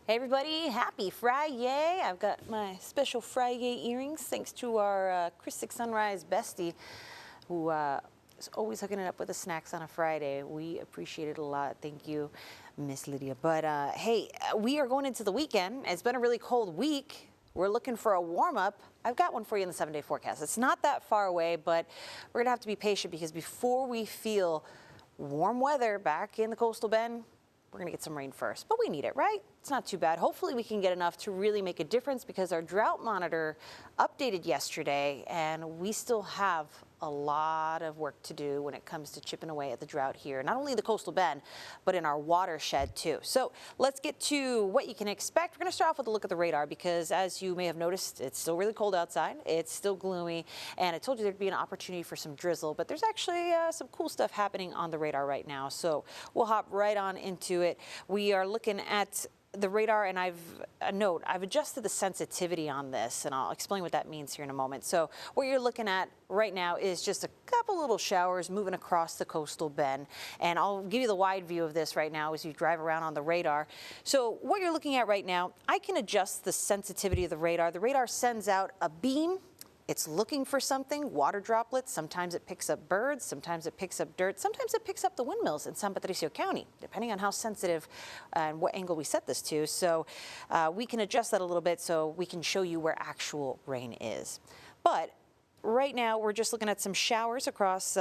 Hey everybody, happy Friday. I've got my special Friday earrings thanks to our Christic Sunrise bestie who is always hooking it up with the snacks on a Friday. We appreciate it a lot. Thank you, Miss Lydia. But hey, we are going into the weekend. It's been a really cold week. We're looking for a warm-up. I've got one for you in the 7-day forecast. It's not that far away, but we're going to have to be patient because before we feel warm weather back in the coastal bend, we're going to get some rain first, but we need it, right? It's not too bad. Hopefully we can get enough to really make a difference because our drought monitor updated yesterday and we still have a lot of work to do when it comes to chipping away at the drought here, not only the coastal bend, but in our watershed too. So let's get to what you can expect. We're going to start off with a look at the radar because as you may have noticed, it's still really cold outside. It's still gloomy, and I told you there'd be an opportunity for some drizzle, but there's actually some cool stuff happening on the radar right now. So we'll hop right on into it. We are looking at the radar, and I've adjusted the sensitivity on this, and I'll explain what that means here in a moment. So what you're looking at right now is just a couple little showers moving across the coastal bend, and I'll give you the wide view of this right now as you drive around on the radar. So what you're looking at right now, I can adjust the sensitivity of the radar. The radar sends out a beam. It's looking for something, water droplets. Sometimes it picks up birds, sometimes it picks up dirt, sometimes it picks up the windmills in San Patricio County, depending on how sensitive and what angle we set this to. So we can adjust that a little bit so we can show you where actual rain is. But right now, we're just looking at some showers across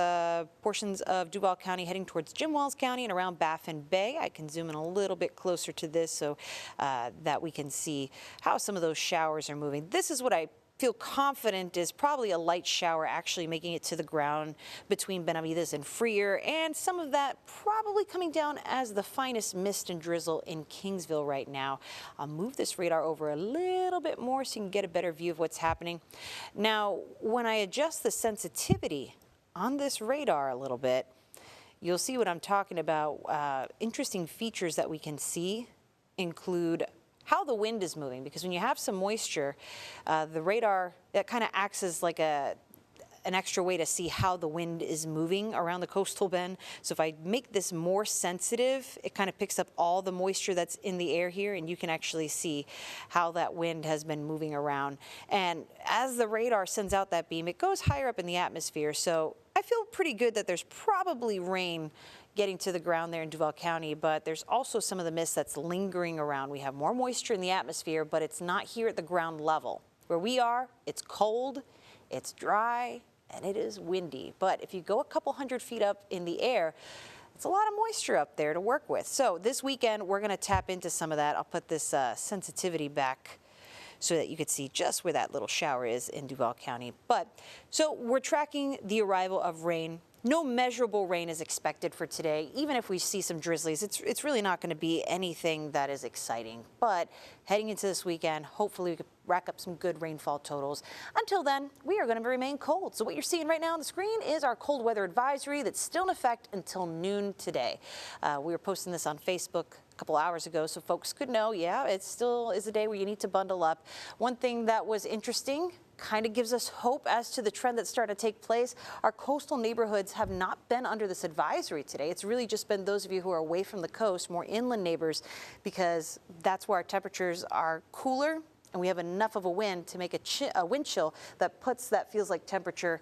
portions of Duval County heading towards Jim Wells County and around Baffin Bay. I can zoom in a little bit closer to this so that we can see how some of those showers are moving. This is what I feel confident is probably a light shower actually making it to the ground between Benavides and Freer, and some of that probably coming down as the finest mist and drizzle in Kingsville right now. I'll move this radar over a little bit more so you can get a better view of what's happening. Now, when I adjust the sensitivity on this radar a little bit, you'll see what I'm talking about. Interesting features that we can see include how the wind is moving, because when you have some moisture, the radar, that kind of acts as like an extra way to see how the wind is moving around the coastal bend. So if I make this more sensitive, it kind of picks up all the moisture that's in the air here, and you can actually see how that wind has been moving around. And as the radar sends out that beam, it goes higher up in the atmosphere. So I feel pretty good that there's probably rain getting to the ground there in Duval County, but there's also some of the mist that's lingering around. We have more moisture in the atmosphere, but it's not here at the ground level. Where we are, it's cold, it's dry, and it is windy. But if you go a couple hundred feet up in the air, it's a lot of moisture up there to work with. So this weekend, we're gonna tap into some of that. I'll put this sensitivity back so that you could see just where that little shower is in Duval County. So we're tracking the arrival of rain. No measurable rain is expected for today. Even if we see some drizzlies, it's really not going to be anything that is exciting. But heading into this weekend, hopefully we could rack up some good rainfall totals. Until then, we are going to remain cold. So what you're seeing right now on the screen is our cold weather advisory that's still in effect until noon today. We were posting this on Facebook a couple hours ago so folks could know, yeah, it still is a day where you need to bundle up. One thing that was interesting, kind of gives us hope as to the trend that's starting to take place. Our coastal neighborhoods have not been under this advisory today. It's really just been those of you who are away from the coast, more inland neighbors, because that's where our temperatures are cooler and we have enough of a wind to make a wind chill that puts that feels like temperature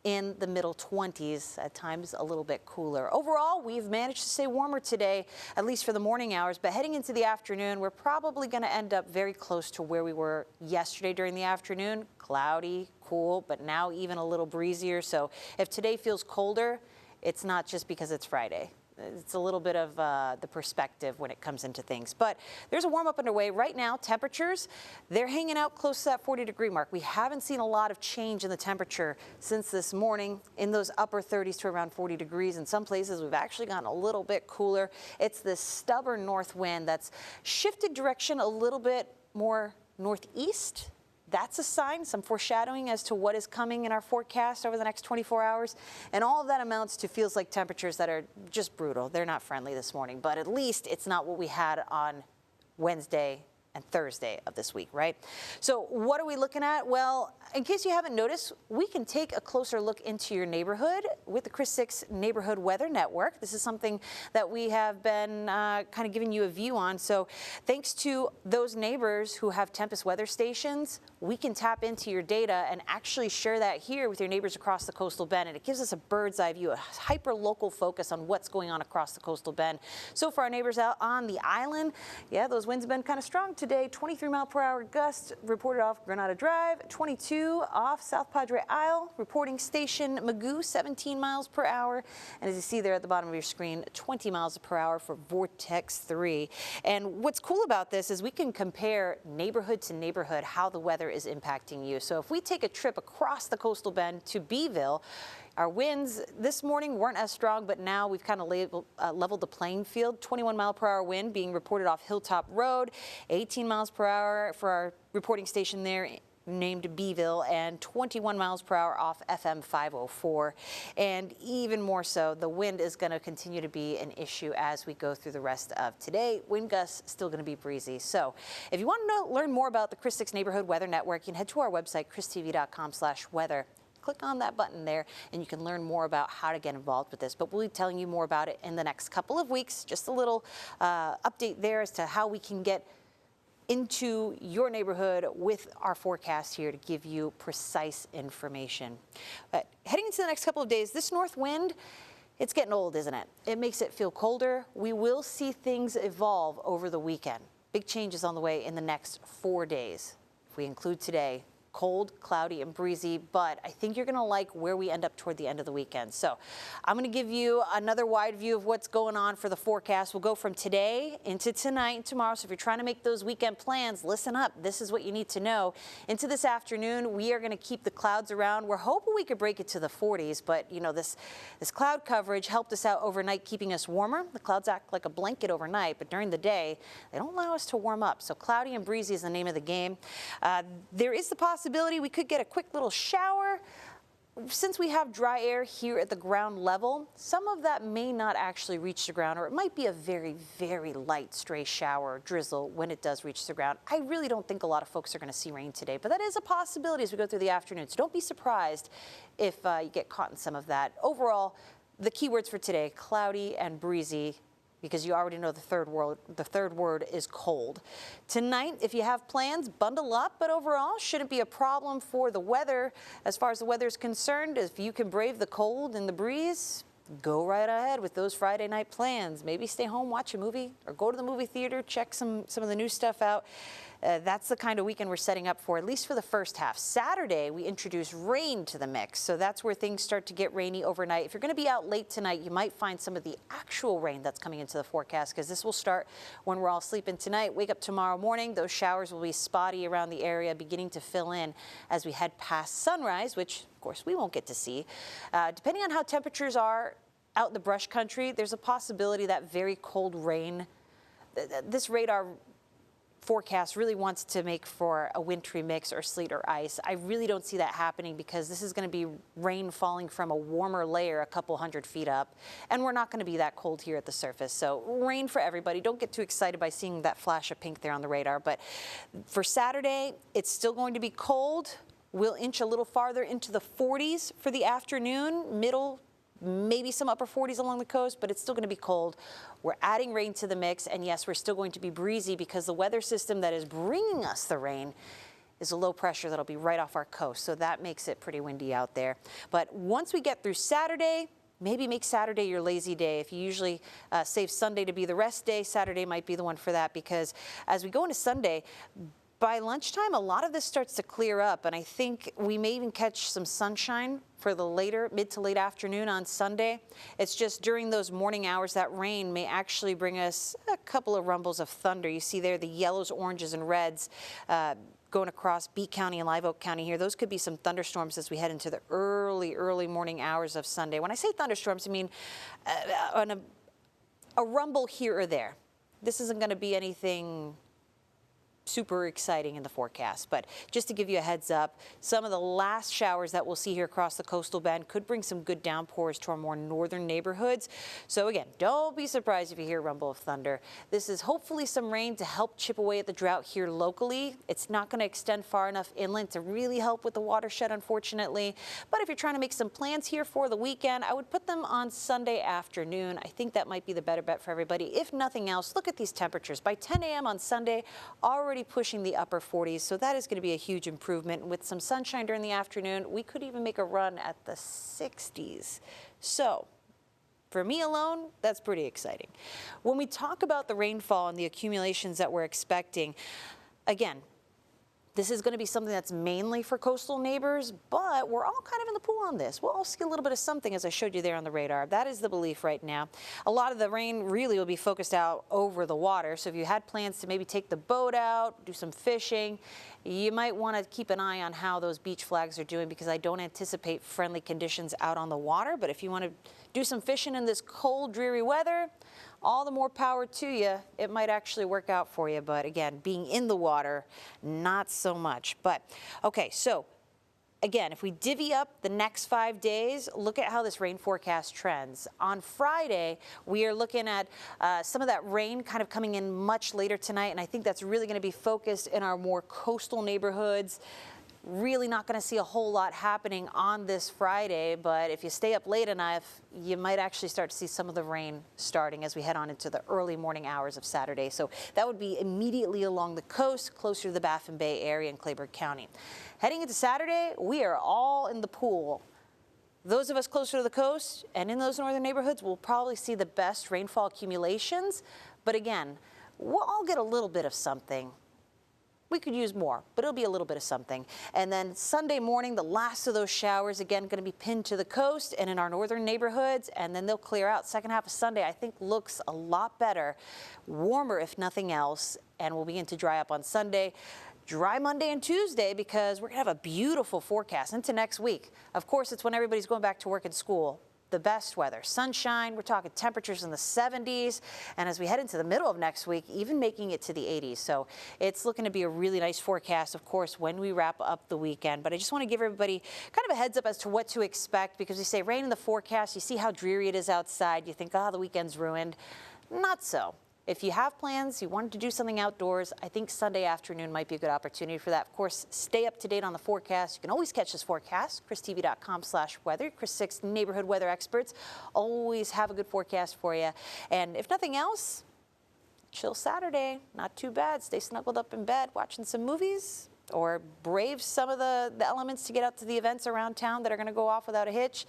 in the middle 20s, at times a little bit cooler. Overall, we've managed to stay warmer today, at least for the morning hours, but heading into the afternoon, we're probably going to end up very close to where we were yesterday during the afternoon. Cloudy, cool, but now even a little breezier. So if today feels colder, it's not just because it's Friday. It's a little bit of the perspective when it comes into things. But there's a warm-up underway. Right now, temperatures, they're hanging out close to that 40-degree mark. We haven't seen a lot of change in the temperature since this morning in those upper 30s to around 40 degrees. In some places, we've actually gotten a little bit cooler. It's this stubborn north wind that's shifted direction a little bit more northeast. That's a sign, some foreshadowing as to what is coming in our forecast over the next 24 hours. And all of that amounts to feels like temperatures that are just brutal. They're not friendly this morning, but at least it's not what we had on Wednesday and Thursday of this week, right? So what are we looking at? Well, in case you haven't noticed, we can take a closer look into your neighborhood with the Chris 6 Neighborhood Weather Network. This is something that we have been kind of giving you a view on. So thanks to those neighbors who have Tempest weather stations, we can tap into your data and actually share that here with your neighbors across the coastal bend. And it gives us a bird's eye view, a hyper-local focus on what's going on across the coastal bend. So for our neighbors out on the island, yeah, those winds have been kind of strong today. 23-mile-per-hour gusts reported off Granada Drive, 22 off South Padre Isle, reporting station Magoo, 17 miles per hour. And as you see there at the bottom of your screen, 20 miles per hour for Vortex 3. And what's cool about this is we can compare neighborhood to neighborhood how the weather is impacting you. So if we take a trip across the coastal bend to Beeville, our winds this morning weren't as strong, but now we've kind of leveled the playing field. 21-mile-per-hour wind being reported off Hilltop Road, 18 miles per hour for our reporting station there named Beeville, and 21 miles per hour off FM 504. And even more so, the wind is going to continue to be an issue as we go through the rest of today. Wind gusts still going to be breezy. So if you want to learn more about the Chris 6 Neighborhood Weather Network, you can head to our website, christv.com/weather. Click on that button there and you can learn more about how to get involved with this. But we'll be telling you more about it in the next couple of weeks. Just a little update there as to how we can get into your neighborhood with our forecast here to give you precise information. But heading into the next couple of days, this north wind, it's getting old, isn't it? It makes it feel colder. We will see things evolve over the weekend. Big changes on the way in the next 4 days. If we include today, cold, cloudy, and breezy, but I think you're going to like where we end up toward the end of the weekend. So I'm going to give you another wide view of what's going on for the forecast. We'll go from today into tonight and tomorrow. So if you're trying to make those weekend plans, listen up. This is what you need to know. Into this afternoon, we are going to keep the clouds around. We're hoping we could break it to the 40s, but you know, this cloud coverage helped us out overnight, keeping us warmer. The clouds act like a blanket overnight, but during the day, they don't allow us to warm up. So cloudy and breezy is the name of the game. There is the possibility we could get a quick little shower. Since we have dry air here at the ground level, some of that may not actually reach the ground, or it might be a very, very light stray shower or drizzle when it does reach the ground. I really don't think a lot of folks are going to see rain today, but that is a possibility as we go through the afternoon. So don't be surprised if you get caught in some of that. Overall, the keywords for today, cloudy and breezy, because you already know the third word is cold. Tonight, if you have plans, bundle up, but overall shouldn't be a problem for the weather. As far as the weather is concerned, if you can brave the cold and the breeze, go right ahead with those Friday night plans. Maybe stay home, watch a movie, or go to the movie theater, check some of the new stuff out. That's the kind of weekend we're setting up for, at least for the first half. Saturday, we introduce rain to the mix, so that's where things start to get rainy overnight. If you're going to be out late tonight, you might find some of the actual rain that's coming into the forecast, because this will start when we're all sleeping tonight. Wake up tomorrow morning, those showers will be spotty around the area, beginning to fill in as we head past sunrise, which, of course, we won't get to see. Depending on how temperatures are out in the brush country, there's a possibility that very cold rain, this radar forecast really wants to make for a wintry mix or sleet or ice. I really don't see that happening, because this is going to be rain falling from a warmer layer a couple hundred feet up, and we're not going to be that cold here at the surface. So rain for everybody. Don't get too excited by seeing that flash of pink there on the radar. But for Saturday, it's still going to be cold. We'll inch a little farther into the 40s for the afternoon, middle, maybe some upper 40s along the coast, but it's still going to be cold. We're adding rain to the mix, and yes, we're still going to be breezy, because the weather system that is bringing us the rain is a low pressure that'll be right off our coast, so that makes it pretty windy out there. But once we get through Saturday, maybe make Saturday your lazy day. If you usually save Sunday to be the rest day, Saturday might be the one for that, because as we go into Sunday, by lunchtime, a lot of this starts to clear up, and I think we may even catch some sunshine for the later, mid to late afternoon on Sunday. It's just during those morning hours that rain may actually bring us a couple of rumbles of thunder. You see there the yellows, oranges, and reds going across Beat County and Live Oak County here. Those could be some thunderstorms as we head into the early morning hours of Sunday. When I say thunderstorms, I mean a rumble here or there. This isn't going to be anything super exciting in the forecast. But just to give you a heads up, some of the last showers that we'll see here across the coastal bend could bring some good downpours to our more northern neighborhoods. So again, don't be surprised if you hear a rumble of thunder. This is hopefully some rain to help chip away at the drought here locally. It's not going to extend far enough inland to really help with the watershed, unfortunately. But if you're trying to make some plans here for the weekend, I would put them on Sunday afternoon. I think that might be the better bet for everybody. If nothing else, look at these temperatures. By 10 a.m. on Sunday, already pushing the upper 40s, so that is going to be a huge improvement. With some sunshine during the afternoon, we could even make a run at the 60s. So for me alone, that's pretty exciting. When we talk about the rainfall and the accumulations that we're expecting, again, this is going to be something that's mainly for coastal neighbors, but we're all kind of in the pool on this. We'll all see a little bit of something, as I showed you there on the radar. That is the belief right now. A lot of the rain really will be focused out over the water. So if you had plans to maybe take the boat out, do some fishing, you might want to keep an eye on how those beach flags are doing, because I don't anticipate friendly conditions out on the water. But if you want to do some fishing in this cold, dreary weather, all the more power to you. It might actually work out for you. But again, being in the water, not so much. But okay, so again, if we divvy up the next 5 days, look at how this rain forecast trends. On Friday, we are looking at some of that rain kind of coming in much later tonight, and I think that's really going to be focused in our more coastal neighborhoods. Really not going to see a whole lot happening on this Friday, but if you stay up late enough, you might actually start to see some of the rain starting as we head on into the early morning hours of Saturday. So that would be immediately along the coast, closer to the Baffin Bay area in Clayburgh County. Heading into Saturday, we are all in the pool. Those of us closer to the coast and in those northern neighborhoods will probably see the best rainfall accumulations. But again, we'll all get a little bit of something. We could use more, but it'll be a little bit of something. And then Sunday morning, the last of those showers, again, going to be pinned to the coast and in our northern neighborhoods, and then they'll clear out. Second half of Sunday, I think, looks a lot better, warmer if nothing else, and we'll begin to dry up on Sunday. Dry Monday and Tuesday, because we're going to have a beautiful forecast into next week. Of course, it's when everybody's going back to work and school. The best weather, sunshine, we're talking temperatures in the 70s, and as we head into the middle of next week, even making it to the 80s. So it's looking to be a really nice forecast, of course, when we wrap up the weekend. But I just want to give everybody kind of a heads up as to what to expect, because we say rain in the forecast, you see how dreary it is outside, you think, oh, the weekend's ruined. Not so. If you have plans, you wanted to do something outdoors, I think Sunday afternoon might be a good opportunity for that. Of course, stay up to date on the forecast. You can always catch this forecast, christv.com/weather. Chris 6 neighborhood weather experts always have a good forecast for you. And if nothing else, chill Saturday. Not too bad. Stay snuggled up in bed watching some movies, or brave some of the elements to get out to the events around town that are going to go off without a hitch.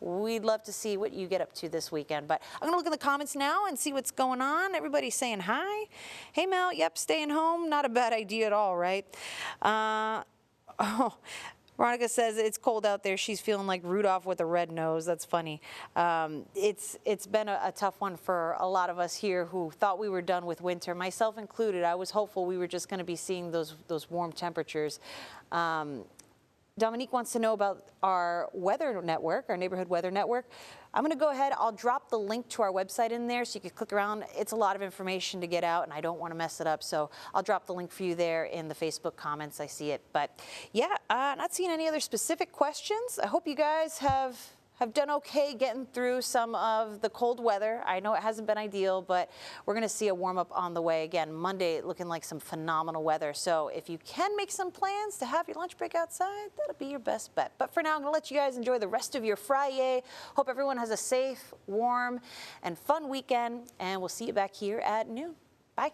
We'd love to see what you get up to this weekend. But I'm going to look in the comments now and see what's going on. Everybody's saying hi. Hey, Mel, yep, staying home. Not a bad idea at all, right? Veronica says it's cold out there. She's feeling like Rudolph with a red nose. That's funny. It's been a tough one for a lot of us here who thought we were done with winter, myself included. I was hopeful we were just going to be seeing those warm temperatures. Dominique wants to know about our weather network, our neighborhood weather network. I'm going to go ahead. I'll drop the link to our website in there so you can click around. It's a lot of information to get out, and I don't want to mess it up. So I'll drop the link for you there in the Facebook comments. I see it. But yeah, not seeing any other specific questions. I hope you guys have done okay getting through some of the cold weather. I know it hasn't been ideal, but we're going to see a warm up on the way. Again, Monday looking like some phenomenal weather. So if you can make some plans to have your lunch break outside, that'll be your best bet. But for now, I'm going to let you guys enjoy the rest of your Friday. Hope everyone has a safe, warm, and fun weekend, and we'll see you back here at noon. Bye.